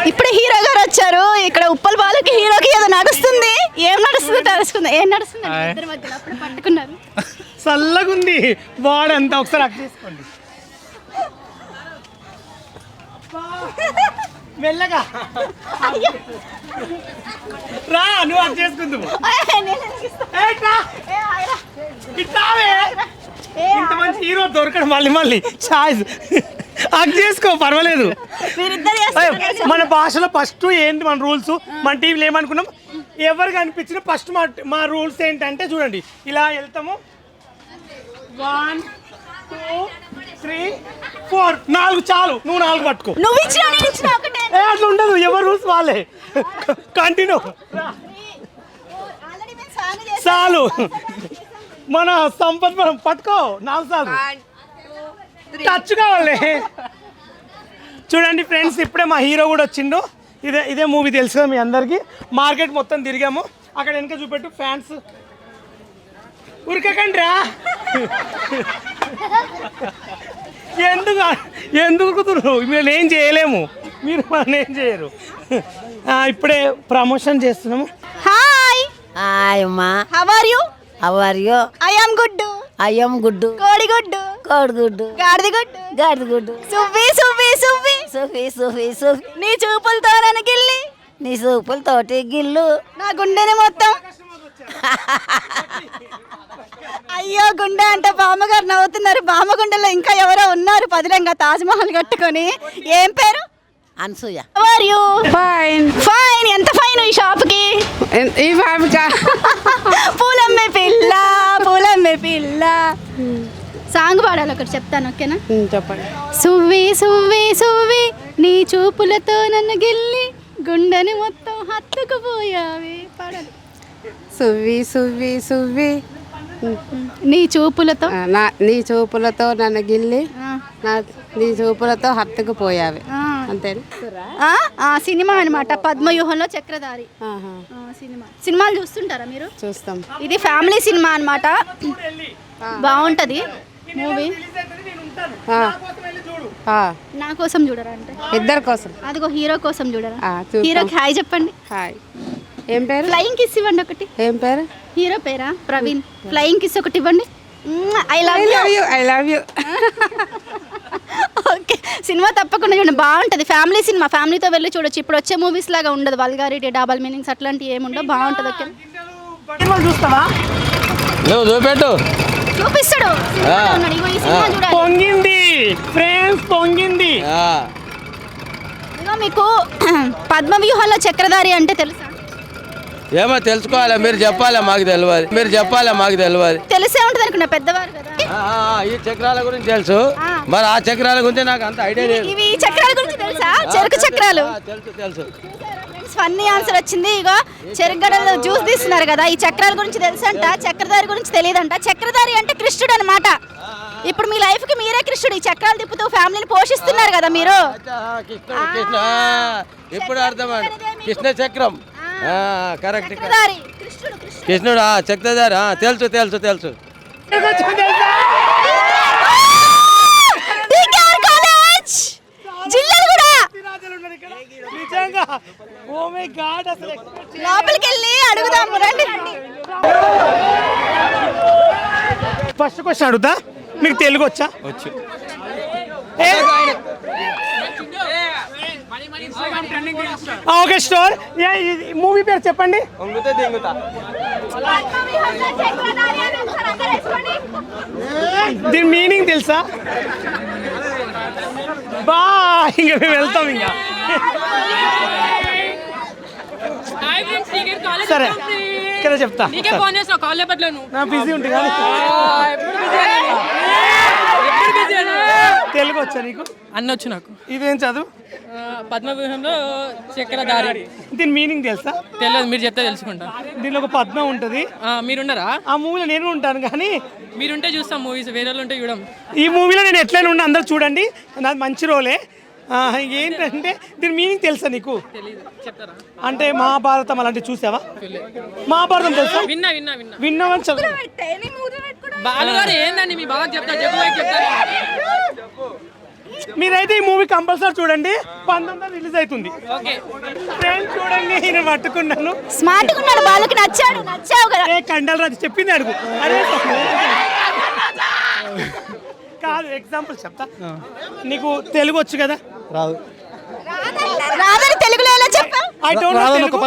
ఇప్పుడు హీరో గారు వచ్చారు. ఇక్కడ ఉప్పల్ బాలుకి హీరోకి ఏదో నడుస్తుంది. ఏం నడుస్తుందో తెలుసుకుందాం. ఏం నడుస్తుంది ఇద్దరి మధ్యలో? అప్పుడు పట్టుకున్నారు. చల్లగుంది బాడీ అంతా. ఒకసారి అక్ చేసుకోండి మెల్లగా. రా నువ్వు అక్ చేసుకుందు. ఇంత మంచి హీరో దొరకడం మళ్ళీ ఛాయిస్. అక్ చేసుకో పర్వాలేదు. మన భాషలో ఫస్ట్ ఏంటి మన రూల్స్? మన టీవీలో ఏమనుకున్నాం, ఎవరు కనిపించినా ఫస్ట్ మా రూల్స్ ఏంటంటే చూడండి, ఇలా వెళ్తాము. 1 2 3 4 4 చాలు. నువ్వు 4 పట్టుకో. అట్లా ఉండదు, ఎవరు రూల్స్ వాళ్ళే. కంటిన్యూ చాలు. మన సంపత్ మనం పట్టుకో 4 సార్లు. టచ్ కావాలి. చూడండి ఫ్రెండ్స్, ఇప్పుడే మా హీరో కూడా వచ్చిండు. ఇదే మూవీ తెలుసు కదా మీ అందరికీ. మార్కెట్ మొత్తం తిరిగాము. అక్కడ వెనక చూపెట్టు ఫ్యాన్స్. ఉరకకండి రా. ఎందుకు కుదురు? మీరు ఏం చేయలేము, మీరు మనం ఏం చేయరు. ఇప్పుడే ప్రమోషన్ చేస్తున్నాము. హాయ్ హాయ్ అమ్మా. How are you? How are you? I am good. I am good. కోడిగుడ్డు. కోడిగుడ్డు. గాడిదగుడ్డు. గాడిదగుడ్డు. సువ్వి సువ్వి సువ్వి సుఫీ సుఫీ సుఫీ. నీ చూపులతో నన్ను గిల్లి, నీ సూపులతోటి గిల్లు. నా గుండెని మొత్తం. అయ్యో గుండె అంటే బామ్మగారు నవ్వుతున్నారు. బామ్మగుండెలో ఇంకా ఎవరో ఉన్నారు పదిలంగా తాజ్మహల్ కట్టుకొని. ఏం పేరు? అనసూయ. Fine fine. ఎంత ఫైన్ ఈ షాప్ కి? ఈ బాబుకా పూలమ్మే పిల్ల పూలమ్మే పిల్ల. సాంగ్ పాడాలి ఒకటి, చెప్తాను ఓకేనా? చెప్పండి. సువ్వి సువ్వి సువ్వి నీ చూపులతో నన్ను గిల్లి, గుండెని మొత్తం హత్తుకుపోయావి. పాడాలి. సువ్వి సువ్వి సువ్వి నీ చూపులతో నీ చూపులతో నన్ను గిల్లి, నీ చూపులతో హత్తుకుపోయావి. అంతేనా? సినిమా అనమాట, పద్మవ్యూహంలో చక్రధారి సినిమాలు చూస్తుంటారా మీరు? చూస్తాం. ఇది ఫ్యామిలీ సినిమా అనమాట, బాగుంటది మూవీ. నా కోసం చూడరా అంటే? ఇద్దరి కోసం. అదిగో హీరో కోసం చూడరా? హీరోకి హాయ్ చెప్పండి. హాయ్. ఏం పేరు? ఫ్లయింగ్ కిస్ ఇవ్వండి ఒకటి. ఏం పేరు? హీరో పేరా? ప్రవీణ్. ఫ్లయింగ్ కిస్ ఒకటి ఇవ్వండి. I love you. I love you. Okay, cinema తప్పకుండా చూడండి, బాగుంటుంది. ఫ్యామిలీ సినిమా, ఫ్యామిలీతో వెళ్ళి చూడొచ్చు. ఇప్పుడు వచ్చే మూవీస్ లాగా ఉండదు, వల్గారిటీ, డబల్ మీనింగ్స్ అట్లాంటివి ఏముండవు, బాగుంటుంది. ఓకే చూస్తావా? నువ్వు చూపెట్టు. చూపిస్తాడు. ఈ సినిమా చూడాలి. పొంగింది ఫ్రెండ్స్, పొంగింది. ఇదిగో మీకు పద్మవ్యూహంలో చక్రధారి అంటే తెలుసా? ఏమో తెలుసుకోవాలి, మీరు చెప్పాలి, మాకు తెలియదు. మీరు చెప్పాలి, మాకు తెలియదు. తెలిసే ఉంటుంది అనుకున్నా, పెద్దవారు కదా. ఈ చక్రాల గురించి తెలుసు, మరి ఆ చక్రాల గురించి నాకు అంత ఐడియా లేదు. ఇవి చక్రాల గురించి తెలుసా? చెరుకు చక్రాలు. తెలుసు తెలుసు. ఫన్నీ ఆన్సర్ వచ్చింది. ఇగో చెరుగడలో జ్యూస్ తీస్తున్నారు కదా, ఈ చక్రాల గురించి తెలుసంట, చక్రధారి గురించి తెలియదంట. చక్రధారి అంటే కృష్ణుడు అనమాట. ఇప్పుడు మీ లైఫ్ కి మీరే కృష్ణుడు. ఈ చక్రాలు తిప్పుతూ ఫ్యామిలీని పోషిస్తున్నారు కదా మీరు. కృష్ణ ఇప్పుడు అర్థమండి. కృష్ణ చక్రం కరెక్ట్. కృష్ణుడు చక్రధారి. తెలుసు తెలుసు తెలుసు. లోపలికి వెళ్ళి అడుగుదాం రండి. ఫస్ట్ క్వశ్చన్ అడుగుతా, మీకు తెలుగు వచ్చా? వచ్చు. Okay store. మూవీ పేరు చెప్పండి. దీని మీనింగ్ తెలుసా? బా ఇంకా మేము వెళ్తాం ఇంకా. సరే ఇక్కడ చెప్తా. నా బిజీ ఉంటుంది కానీ. తెలుగు వచ్చా నీకు? అన్నొచ్చు నాకు. ఇదేం చదువు? పద్మవ్యూహంలో చక్రధారి. దీని మీనింగ్ తెలుసా? తెలియదు, మీరు చెప్తే తెలుసుకుంటా. దీనిలో ఒక పద్మం ఉంటుంది. మీరున్నారా? ఆ మూవీలో నేను ఉంటాను కానీ. మీరుంటే చూస్తాం మూవీస్, వేరే వాళ్ళు ఉంటే చూడం. ఈ మూవీలో నేను ఎట్లయినా ఉన్నా, అందరు చూడండి, నాది మంచి రోలే. ఏంటంటే దీని మీనింగ్ తెలుసా నీకు? అంటే మహాభారతం అలాంటివి చూసావా? మహాభారతం తెలుసా? విన్నా విన్నా విన్నా విన్నామని చదువు. బాలుగారు ఏందండి మీ బాగా చెప్తారు. మీరైతే ఈ మూవీ కంపల్సరీ చూడండి. 19 రిలీజ్ అవుతుంది. ఫ్రెండ్స్ చూడండి, నేను పట్టుకున్నాను. స్మార్ట్ గా ఉన్నాడు, వాళ్ళకి నచ్చావు కదా. ఏ కండల్ రాజు చెప్పింది అడుగు. అరే కాదు, ఎగ్జాంపుల్ చెప్తా. నీకు తెలుగు వచ్చు కదా? రాదని తెలుగులో ఎలా చెప్పావు? I don't know Telugu.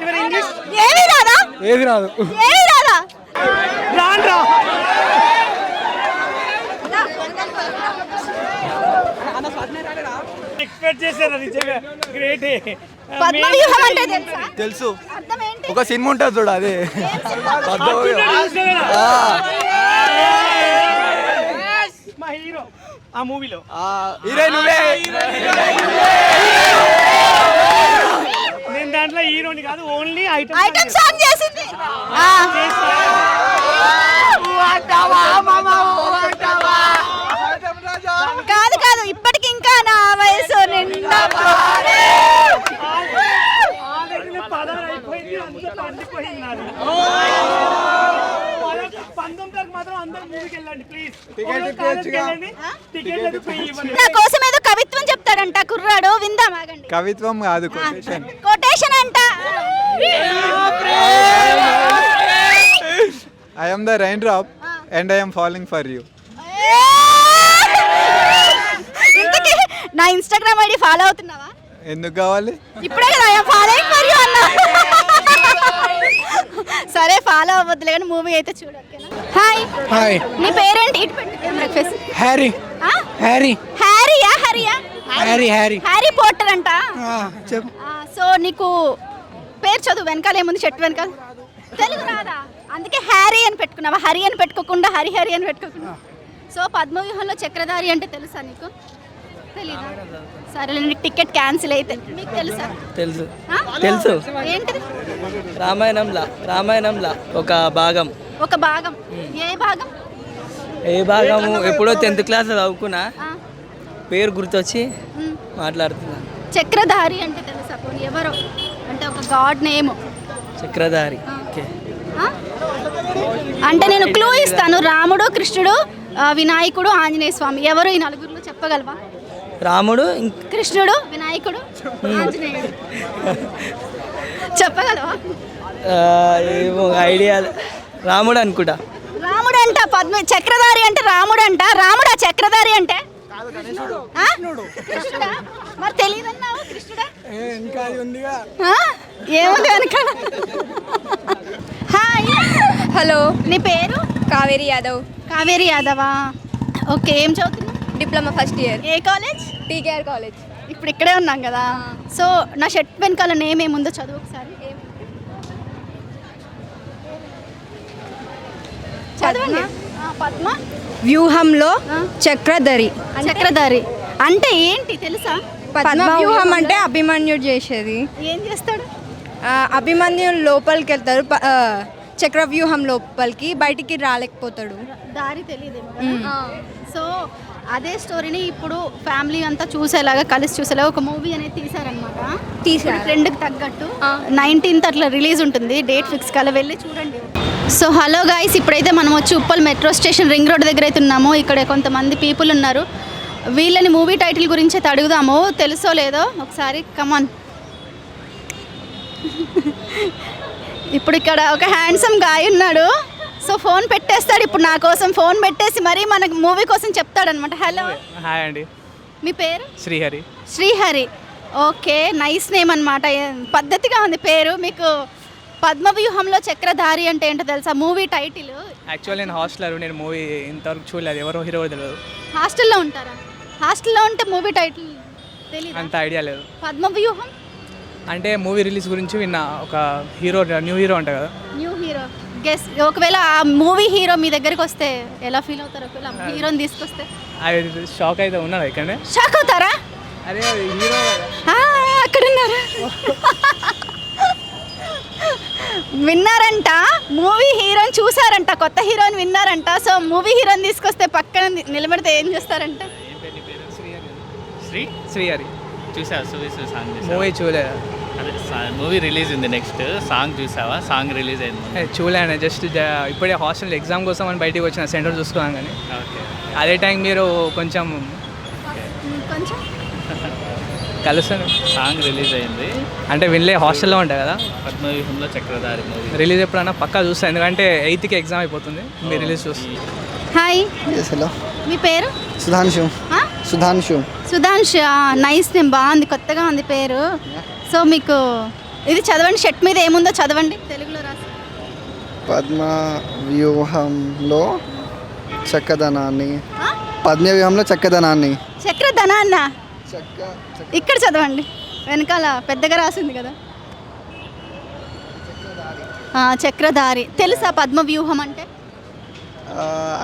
Your English ఏది రాదా? ఏది రాదా? రాండ్రా. ఎక్స్పెక్ట్ చేశారా? నిజంగా గ్రేట్. పద్మవ్యూహం అంటే తెలుసా? తెలుసు, అర్థం ఏంటి? ఒక సినిమా ఉంటుంది చూడ, అదే మా హీరో ఆ మూవీలో. నేను దాంట్లో హీరోని కాదు, ఓన్లీ ఐటమ్ సాంగ్ చేసింది. కాదు ఇప్పటికి ఇంకా నా వయసు నిండా నా కోసం ఏదో కవిత్వం చెప్తాడంట కుర్రాడు, విందాం. ఆగండి. కవిత్వం కాదు, కొటేషన్. కొటేషన్ అంట. I am the raindrop and I am falling for you. ఇంతకీ నా ఇన్స్టాగ్రామ్ ఐడి ఫాలో అవుతున్నావా? ఎందుకు కావాలి? ఇప్పుడే కదా ఫాలోయింగ్ ఫర్ యు అన్నా. సరే ఫాలో అవ్వద్దులే కానీ మూవీ అయితే చూడు. హాయ్ హాయ్, నీ పేరేంటి? ఇటు పెట్టు. హ్యారీ. హ్యారీ హ్యారీయా? హరియా? హ్యారీ హ్యారీ హ్యారీ పోటర్ అంట. చెప్పు. సో నీకు పేరు చదువు వెనకాల ఏముంది? చెట్టు వెనకాల. తెలుగు రాదా? అందుకే హ్యారీ అని పెట్టుకున్నావా? హరి అని పెట్టుకోకుండా హరి అని పెట్టుకోకుండా. సో పద్మవ్యూహంలో చక్రధారి అంటే తెలుసా నీకు? తెలీదా? సరే నీకు టికెట్ క్యాన్సిల్ అయితే. మీకు తెలుసా? తెలుసు ఆ? తెలుసు. ఏంటిది? రామాయణంలా ఒక భాగం. ఒక భాగం. ఏ భాగం? ఏ భాగము? ఎప్పుడో 10th క్లాస్ చదువుకున్నా, ఆ. పేరు గుర్తొచ్చి మాట్లాడుతున్నా. చక్రధారి అంటే తెలుసా? పోనీ ఎవరో అంటే ఒక గాడ్ నేమ్. చక్రధారి. ఓకే. అంటే నేను క్లూ ఇస్తాను. రాముడు, కృష్ణుడు, వినాయకుడు, ఆంజనేయ స్వామి. ఎవరు ఈ నలుగురిలో చెప్పగలవా? రాముడు, కృష్ణుడు, వినాయకుడు, ఆంజనేయుడు. చెప్పగలవా? ఏమో ఐడియా. రాముడు అనుకుంటా. రాముడు అంట. చక్రధారి అంటే రాముడు అంట. రాముడా చక్రధారి అంటే? ఆ? కృష్ణుడా? మరి తెలియదన్నావు. కృష్ణుడా? ఏముంది వెనక? హాయ్. హలో, నీ పేరు? కావేరి యాదవ్. కావేరి యాదవా? ఓకే. ఏం చదువుతున్నావు? డిప్లొమా ఫస్ట్ ఇయర్, ఏ కాలేజ్? TKR college. ఇప్పుడు ఇక్కడే ఉన్నాం కదా. సో నా షర్ట్ వెనకాల నేమ్ ఏముందో చదువు ఒకసారి. చదవండి. పద్మ వ్యూహంలో చక్రధరి. చక్రధారి అంటే ఏంటి తెలుసా? పద్మవ్యూహం అంటే అభిమన్యుడు చేసేది. ఏం చేస్తాడు? అభిమన్యుడు లోపలికి వెళ్తారు, చక్రవ్యూహం లోపలికి, బయటికి రాలేకపోతాడు. దారి తెలియదేమో. సో అదే స్టోరీని ఇప్పుడు ఫ్యామిలీ అంతా చూసేలాగా, కలిసి చూసేలాగా ఒక మూవీ అనేది తీసారనమాట. ట్రెండ్కి తగ్గట్టు 19th అట్లా రిలీజ్ ఉంటుంది. డేట్ ఫిక్స్ కల వెళ్ళి చూడండి. సో హలో గాయ్స్, ఇప్పుడైతే మనం వచ్చి Uppal metro station ring road దగ్గర అయితే ఉన్నాము. ఇక్కడ కొంతమంది పీపుల్ ఉన్నారు. వీళ్ళని మూవీ టైటిల్ గురించి అయితే అడుగుదాము. తెలుసో లేదో ఒకసారి. కమాన్. ఇప్పుడు ఇక్కడ ఒక హ్యాండ్సమ్ గాయ్ ఉన్నాడు. సో ఫోన్ పెట్టేస్తాడు ఇప్పుడు నా కోసం. ఫోన్ పెట్టేసి మరీ మన మూవీ కోసం చెప్తాడనమాట. హలో. హాయ్ అండి. మీ పేరు? Srihari. Srihari. Okay, nice name అనమాట. పద్ధతిగా ఉంది పేరు. మీకు పద్మవ్యూహంలో చక్రధారి అంటే ఏంటో తెలుసా? Movie title. యాక్చువల్లీ నేను హాస్టలర్, నేను మూవీ ఇంతవరకు చూడలేదు, ఎవరో హీరో తెలియదు. హాస్టల్లో ఉంటారా? హాస్టల్లో ఉంటే మూవీ టైటిల్ తెలియదు? అంత ఐడియా లేదు. పద్మవ్యూహం అంటే మూవీ రిలీజ్ గురించి విన్నా. ఒక హీరో, న్యూ హీరో అంట కదా. New hero. గెస్. ఒకవేళ ఆ మూవీ హీరో మీ దగ్గరికి వస్తే ఎలా ఫీల్ అవుతారు? ఒకవేళ హీరోని తీసుకొస్తే అది షాక్ అయితే ఉన్నాడు ఇక్కడనే. షాక్ అవుతారా? అదే హీరో అక్కడ ఉన్నారా? విన్నారంట, మూవీ హీరోని చూసారంట, కొత్త హీరోని విన్నారంట. సో మూవీ హీరోని తీసుకొస్తే పక్కన నిలబెడితే ఏం చేస్తారంట? శ్రీహరి. చూసావా? సాంగ్ మూవీ చూడలేదు. అదే మూవీ రిలీజ్ ఉంది, నెక్స్ట్ సాంగ్ చూసావా? సాంగ్ రిలీజ్ అయింది. చూడలేను, జస్ట్ ఇప్పుడే హాస్టల్ ఎగ్జామ్ కోసం అని బయటికి వచ్చిన, సెంటర్ చూసుకోవాలి. కానీ ఓకే, అదే టైం మీరు కొంచెం కొంచెం కలుస్తాను. సాంగ్ రిలీజ్ అయింది. అంటే వినలే, హాస్టల్లో ఉంటాయి కదా. పద్మవ్యూహంలో చక్రధారి మూవీ రిలీజ్ ఎప్పుడైనా పక్కా చూస్తాను, ఎందుకంటే 8కి ఎగ్జామ్ అయిపోతుంది. మీరు రిలీజ్ చూస్తాను. హాయ్, హలో, మీ పేరు? సుధాంశు. సుధాంశు. సుధాంష్. నైస్ నేమ్, బాగుంది, కొత్తగా ఉంది పేరు. సో మీకు ఇది చదవండి, షర్ట్ మీద ఏముందో చదవండి, తెలుగులో రాసి. పద్మ వ్యూహంలో చక్కదనాన్ని. పద్మవ్యూహంలో చక్కదనాన్ని. చక్రధనాన్న ఇక్కడ చదవండి, వెనకాల పెద్దగా రాసింది కదా. చక్రధారి తెలుసా పద్మ వ్యూహం అంటే?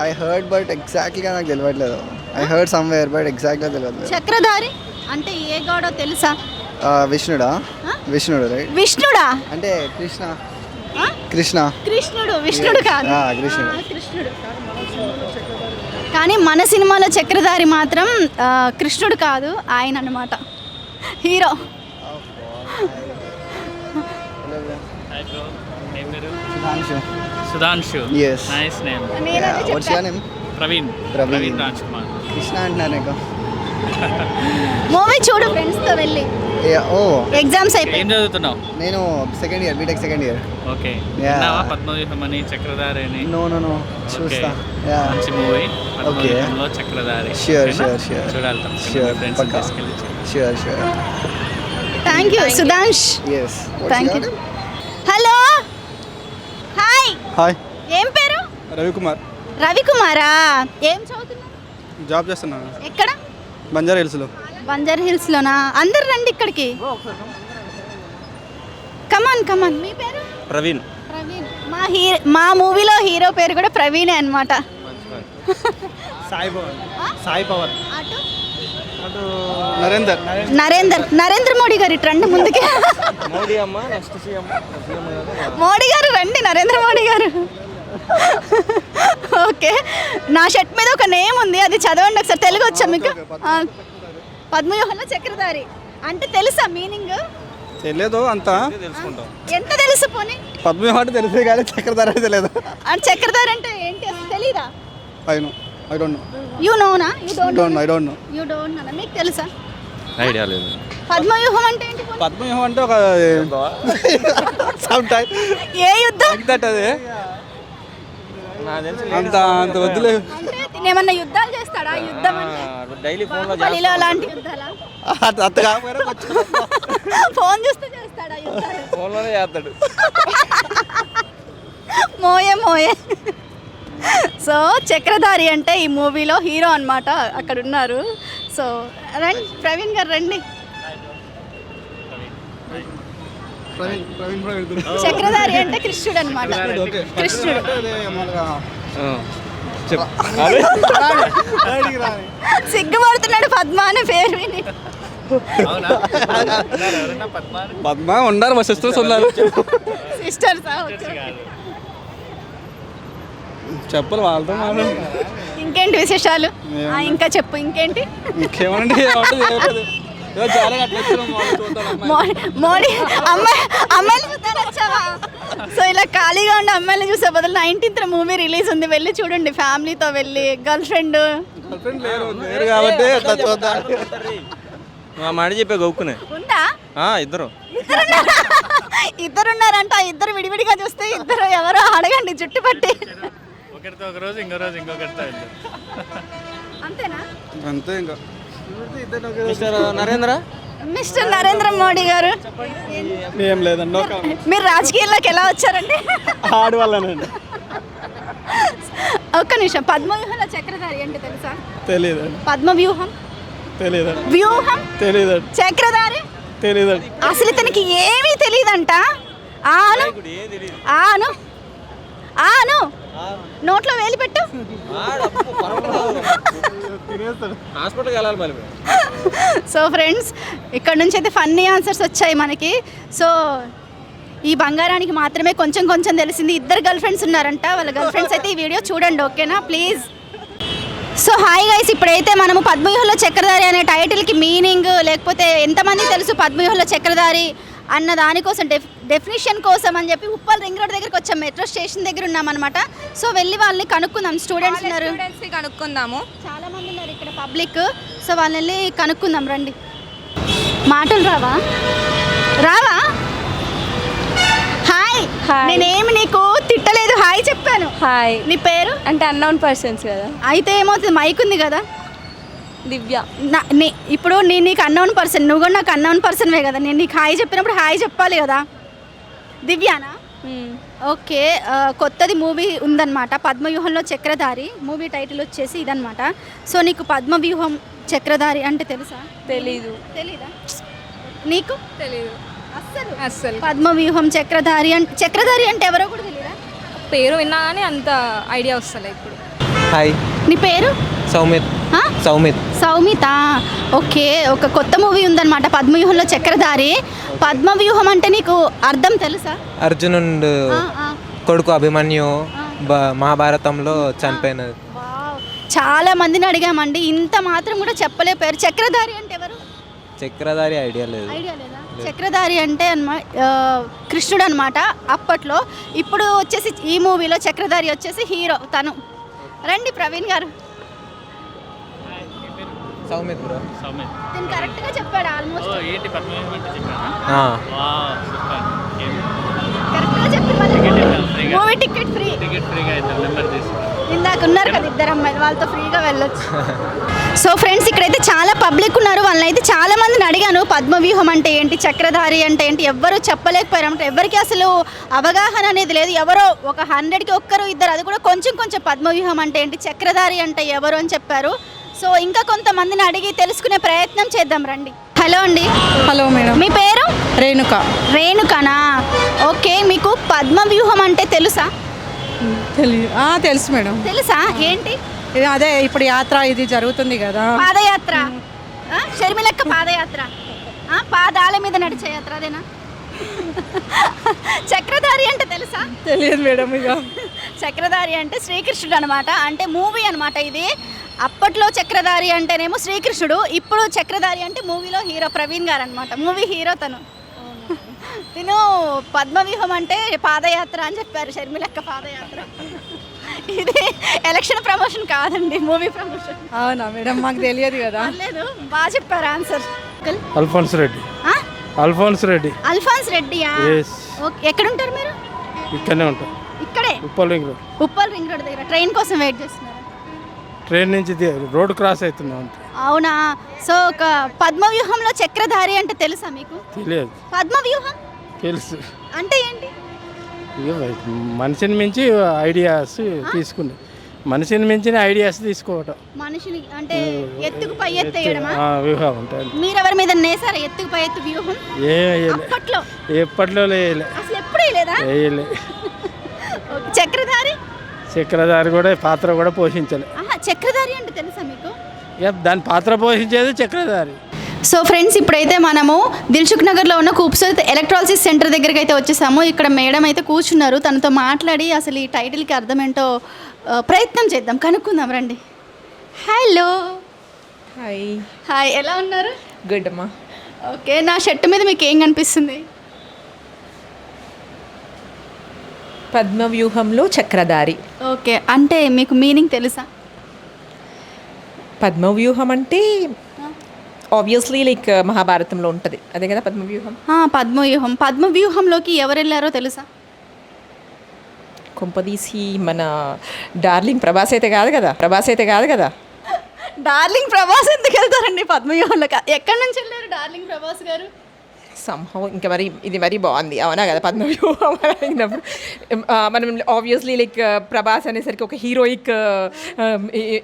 ఐ హర్డ్ బట్ ఎగ్జాక్ట్లీగా నాకు తెలియట్లేదు. ఐ హర్డ్ సమ్వేర్ బట్ ఎగ్జాక్ట్గా తెలియట్లేదు. చక్రధారి అంటే ఏ గాడో తెలుసా? విష్ణుడా? విష్ణుడు రైట్. విష్ణుడా అంటే కృష్ణ. కృష్ణ. కృష్ణుడు, విష్ణుడు కాదు. కృష్ణుడు. కృష్ణుడు. కానీ మన సినిమాలో చక్రధారి మాత్రం కృష్ణుడు కాదు, ఆయన అన్నమాట, hero. Sudhanshu. Sudhanshu. Yes. Nice name. What's your name? Praveen. Praveen Raj Kumar. Krishna అంటున్నారు నీకు. మూవీ చూడు ఫ్రెండ్స్తో వెళ్ళి. ఎగ్జామ్స్ అయిపోయి. ఏం చదువుతున్నావు? నేను second year, BTech second year. Okay. విన్నావా పద్మవ్యూహం అని, చక్రధారి అని? నో చూస్తా. మంచి మూవీ పద్మవ్యూహంలో చక్రధారి. Sure. చూడాలి. Sure, ఫ్రెండ్స్ పక్కా. తీసుకెళ్ళి. Sure. Thank you Sudhansh. Yes. Thank you. Hello, hi. Hi, ఏం పేరు? రవికుమార్. రవికుమారా, ఏం చదువుతున్నావు? జాబ్ చేస్తున్నాను ఎక్కడ? బంజారా హిల్స్లో. బంజారా హిల్స్లోనా? అందరు రండి ఇక్కడికి. కమాన్. మీ పేరు? ప్రవీణ్. ప్రవీణ్. మా మూవీలో హీరో పేరు కూడా ప్రవీణే అన్నమాట. సాయి పవన్. అటు నరేందర్ మోడీ గారు ఇటు రండి ముందుకే. మోడీ అమ్మ నెక్స్ట్ సీఎం. మోడీ గారు రండి, నరేంద్ర మోడీ గారు. ఓకే, నా షర్ట్ మీద ఒక నేమ్ ఉంది, అది చదవండి ఒకసారి. తెలుగు వచ్చా మీకు? పద్మవ్యూహంలో చక్రధారి అంటే తెలుసా మీనింగ్? తెలియదు అంతా. ఎంత తెలుసు పోనీ? పద్మవ్యూహం అంటే తెలిసే కానీ చక్రధారి తెలియదు. అంటే చక్రధారి అంటే ఏంటి అసలు తెలీదా? I don't know. యు నోనా? I don't know. You don't know. మీకు తెలుసా? ఐడియా లేదు. పద్మవ్యూహం అంటే ఏంటి పోనీ? పద్మవ్యూహం అంటే ఒక సమ్ టైం ఏ యుద్ధం? అదే అంత వద్దులే. అంటే ఏమన్నా యుద్ధాలు చేస్తాడా? యుద్ధం అంటే డైలీ బాహుబలిలో అలాంటి యుద్ధాలా? అంత కాకపోయినా ఫోన్ చూస్తూ చేస్తాడా యుద్ధాలు? ఫోన్లోనే చేస్తాడు. మోయే. సో చక్రధారి అంటే ఈ మూవీలో హీరో అన్నమాట, అక్కడ ఉన్నారు. సో రండి ప్రవీణ్ గారు రండి. చక్రధారి అంటే కృష్ణుడు అన్నమాట. కృష్ణుడు. సిగ్గుపడుతున్నాడు పద్మ అనే పేరు విని. పద్మ ఉన్నారు, మా సిస్టర్స్ ఉన్నారు. సిస్టర్సా? చెప్పాలి వాళ్ళతో. ఇంకేంటి విశేషాలు? ఇంకా చెప్పు, ఇంకేంటి? ఇంకేమండి, మోడీ అమ్మాయిలు చూద్దాం వచ్చావా? సో ఇలా ఖాళీగా ఉండే అమ్మాయిలు చూసే బదులు 19th మూవీ రిలీజ్ ఉంది, వెళ్ళి చూడండి ఫ్యామిలీతో వెళ్ళి. గర్ల్ ఫ్రెండ్ కాబట్టి మాట చెప్పే గౌక్కునే ఉందా? ఇద్దరున్నారంట. ఇద్దరు విడివిడిగా చూస్తే ఇద్దరు ఎవరో అడగండి జుట్టు పట్టి. ఒకరితో ఒక రోజు, ఇంకో రోజు ఇంకొకరితో. అంతేనా? అంతే. ఇంకా మిస్టర్ నరేంద్ర మోడీ గారు ఏం లేదండి. మీరు రాజకీయాల్లోకి ఎలా వచ్చారండి? ఆడవాళ్ళనండి. ఒక్క నిమిషం. పద్మవ్యూహంలో చక్రధారి అంటే తెలుసా? తెలియదు. పద్మవ్యూహం తెలియదు. వ్యూహం తెలియదు. చక్రధారి తెలియదు. అసలు ఇతనికి ఏమీ తెలియదంట. ఆను నోట్లో వేలి పెట్టు. హాస్పిటల్కి వెళ్ళాలి మళ్ళీ. సో ఫ్రెండ్స్, ఇక్కడ నుంచి అయితే ఫన్నీ ఆన్సర్స్ వచ్చాయి మనకి. సో ఈ బంగారానికి మాత్రమే కొంచెం తెలిసింది. ఇద్దరు గర్ల్ ఫ్రెండ్స్ ఉన్నారంట. వాళ్ళ గర్ల్ ఫ్రెండ్స్ అయితే ఈ వీడియో చూడండి, ఓకేనా ప్లీజ్. సో హాయ్ గైస్, ఇప్పుడైతే మనము పద్మవ్యూహంలో చక్రధారి అనే టైటిల్కి మీనింగ్, లేకపోతే ఎంతమంది తెలుసు పద్మవ్యూహంలో చక్రధారి అన్న దానికోసం డెఫినేషన్ కోసం అని చెప్పి ఉప్పల్ రింగ్ రోడ్ దగ్గరికి వచ్చాం. మెట్రో స్టేషన్ దగ్గర ఉన్నామన్నమాట. సో వెళ్ళి వాళ్ళని కనుక్కుందాం. స్టూడెంట్స్ ఉన్నారు, కనుక్కుందాము. చాలా మంది ఉన్నారు ఇక్కడ పబ్లిక్. సో వాళ్ళని వెళ్ళి కనుక్కుందాం రండి. మాటలు రావా? హాయ్. నేనేమి నీకు తిట్టలేదు, హాయ్ చెప్పాను. హాయ్. నీ పేరు అంటే అన్నోన్ పర్సన్స్ కదా. అయితే ఏమవుతుంది, మైక్ ఉంది కదా. దివ్య. ఇప్పుడు నేను నీకు అన్నోన్ పర్సన్, నువ్వు కూడా నాకు అన్నోన్ పర్సన్వే కదా. నేను నీకు హాయ్ చెప్పినప్పుడు హాయ్ చెప్పాలి కదా. దివ్యానా? ఓకే. కొత్తది మూవీ ఉందన్నమాట, పద్మవ్యూహంలో చక్రధారి. మూవీ టైటిల్ వచ్చేసి ఇదన్నమాట. సో నీకు పద్మవ్యూహం చక్రధారి అంటే తెలుసా? తెలీదా? నీకు తెలీదు అస్సలు. పద్మవ్యూహం చక్రధారి అంటే ఎవరో కూడా తెలియదా? పేరు విన్నా కానీ అంత ఐడియా వస్తలే ఇప్పుడు. హాయ్, నీ పేరు? సౌమిత. ఓకే. ఒక కొత్త మూవీ ఉందన్నమాట, పద్మవ్యూహంలో చక్రధారి. పద్మవ్యూహం అంటే నీకు అర్థం తెలుసా? అర్జునుడు కొడుకు అభిమన్యు మహాభారతంలో చనిపోయినది. చాలా మందిని అడిగామండి, ఇంత మాత్రం కూడా చెప్పలేకపోయారు. చక్రధారి అంటే ఎవరు? చక్రధారి ఐడియా లేదు. చక్రధారి అంటే కృష్ణుడు అనమాట అప్పట్లో. ఇప్పుడు వచ్చేసి ఈ మూవీలో చక్రధారి వచ్చేసి హీరో తను. రండి ప్రవీణ్ గారు. సౌమిత్ బ్రో. నేను కరెక్ట్గా చెప్పాడు ఆల్మోస్ట్. కరెక్ట్గా చెప్పి మూవీ టికెట్ ఫ్రీ. ఇందాక ఉన్నారు కదా ఇద్దరు అమ్మాయిలు, వాళ్ళతో ఫ్రీగా వెళ్ళొచ్చు. సో ఫ్రెండ్స్, ఇక్కడైతే చాలా పబ్లిక్ ఉన్నారు. వాళ్ళని అయితే చాలా మందిని అడిగాను, పద్మవ్యూహం అంటే ఏంటి, చక్రధారి అంటే ఏంటి, ఎవ్వరు చెప్పలేకపోయారంటే. ఎవరికి అసలు అవగాహన అనేది లేదు. ఎవరో ఒక 100కి ఒక్కరు ఇద్దరు, అది కూడా కొంచెం పద్మవ్యూహం అంటే ఏంటి, చక్రధారి అంటే ఎవరు అని చెప్పారు. సో ఇంకా కొంతమందిని అడిగి తెలుసుకునే ప్రయత్నం చేద్దాం రండి. హలో అండి. Hello madam. మీ పేరు? రేణుకనా? ఓకే. మీకు పద్మవ్యూహం అంటే తెలుసా? తెలుసు మేడం. తెలుసా? ఏంటి? అదే ఇప్పుడు యాత్ర ఇది జరుగుతుంది కదా, పాదయాత్ర. షర్మిలక్క పాదయాత్ర, పాదాల మీద నడిచే యాత్ర, అదేనా? చక్రధారి అంటే తెలుసా? తెలియదు మేడం. ఇక చక్రధారి అంటే శ్రీకృష్ణుడు అనమాట. అంటే మూవీ అనమాట ఇది. అప్పట్లో చక్రధారి అంటేనేమో శ్రీకృష్ణుడు, ఇప్పుడు చక్రధారి అంటే మూవీలో హీరో ప్రవీణ్ గారు అనమాట. మూవీ హీరో తను. పద్మవ్యూహం అంటే పాదయాత్ర అని చెప్పారు, షర్మిలక్క పాదయాత్ర. ఇది ఎలక్షన్ ప్రమోషన్ కాదండి, మూవీ ప్రమోషన్. అవునా మేడం? మాకు తెలియదు కదా. లేదు, బాగా చెప్పారు ఆన్సర్. అల్ఫోన్స్ రెడ్డియా? ఎక్కడ ఉంటారు మీరు? ఇక్కడనే ఉంటాం. ఇక్కడే ఉప్పల్ రింగ్ రోడ్ దగ్గర. ట్రైన్ కోసం వెయిట్ చేస్తున్నారు? ట్రైన్ నుంచి రోడ్ క్రాస్ అవుతున్నాం. అవునా? సో ఒక పద్మవ్యూహంలో చక్రధారి అంటే తెలుసా మీకు? తెలియదు. పద్మవ్యూహం తెలుసు అంటే ఏంటి? మనిషిని మించి ఐడియాస్ తీసుకుని, మనిషిని మించిన ఐడియాస్ తీసుకోవటం. మనిషిని అంటే ఎత్తుకు పై ఎత్తు వేయడమా? వ్యూహం ఉంటుంది. మీరు ఎవరి మీద నేసారా ఎత్తుకు పై ఎత్తు వ్యూహం? ఎప్పట్లో అసలు ఎప్పుడు వేయలేదా? చక్రధారి కూడా పాత్ర కూడా పోషించాలి. చక్రధారి అంటే తెలుసా మీకు? దాని పాత్ర పోషించేది చక్రధారి. సో ఫ్రెండ్స్, ఇప్పుడైతే మనము దిల్సుఖ్ నగర్లో ఉన్న కూప్సూరత్ ఎలక్ట్రాలసిస్ సెంటర్ దగ్గరికి అయితే వచ్చేసాము. ఇక్కడ మేడం అయితే కూర్చున్నారు, తనతో మాట్లాడి అసలు ఈ టైటిల్కి అర్థం ఏంటో ప్రయత్నం చేద్దాం, కనుక్కుందాం రండి. హలో. హాయ్, ఎలా ఉన్నారు? గుడ్ అమ్మా. ఓకే. నా షర్ట్ మీద మీకు ఏం కనిపిస్తుంది? పద్మవ్యూహంలో చక్రధారి. ఓకే. అంటే మీకు మీనింగ్ తెలుసా? పద్మవ్యూహం అంటే ఆబ్వియస్లీ లైక్ మహాభారతంలో ఉంటుంది, అదే కదా పద్మవ్యూహం. పద్మవ్యూహంలోకి ఎవరు వెళ్ళారో తెలుసా? కొంపదీసి మన డార్లింగ్ ప్రభాస్ అయితే కాదు కదా. డార్లింగ్ ప్రభాస్ ఎందుకు వెళ్తారండి పద్మవ్యూహంలోకి? ఎక్కడి నుంచి వెళ్ళారు డార్లింగ్ ప్రభాస్ గారు? సంహవ్ ఇంకా మరి ఇది మరీ బాగుంది, అవునా కదా? పద్మవ్యూహం అయినప్పుడు మనం ఆబ్వియస్లీ లైక్ ప్రభాస్ అనేసరికి ఒక హీరోయిక్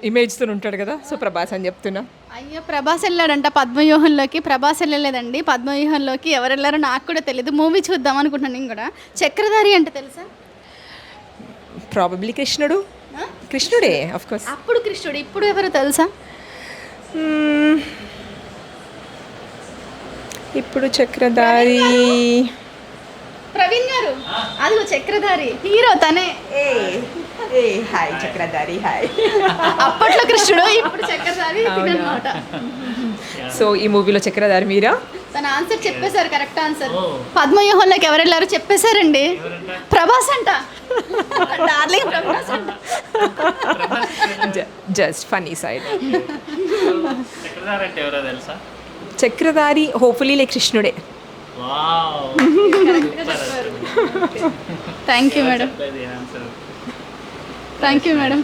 ఇమేజ్తో ఉంటాడు కదా, సో ప్రభాస్ అని చెప్తున్నా. అయ్యో, ప్రభాస్ వెళ్ళాడంట పద్మవ్యూహంలోకి. ప్రభాస్ వెళ్ళలేదండి పద్మవ్యూహంలోకి. ఎవరు వెళ్ళారో నాకు కూడా తెలియదు. మూవీ చూద్దాం అనుకుంటున్నాను నేను కూడా. చక్రధారి అంటే తెలుసా? ప్రాబబ్లీ కృష్ణుడే ఆఫ్ కోర్స్. అప్పుడు కృష్ణుడు, ఇప్పుడు ఎవరు తెలుసా? ఇప్పుడు చక్రధారి ప్రవీణ్ గారు. అదిగో చక్రధారి హీరో తనే. Hi Chakradhari, hi. అప్పట్లో కృష్ణుడు, ఇప్పుడు చక్రధారి అన్నమాట. సో ఈ మూవీలో చక్రధారి మీరా? తన ఆన్సర్ చెప్పేశారు, కరెక్ట్ ఆన్సర్. పద్మవ్యూహంలోకి ఎవరు వెళ్ళారో చెప్పేశారండి. ప్రభాస్ అంట. డార్లింగ్ ప్రభాస్ అంట. Just funny side. చక్రధారి అంటే ఎవరో తెలుసా? చక్రధారి హోప్ఫుల్లీ లైక్ కృష్ణుడే. Thank you madam. Thank you madam.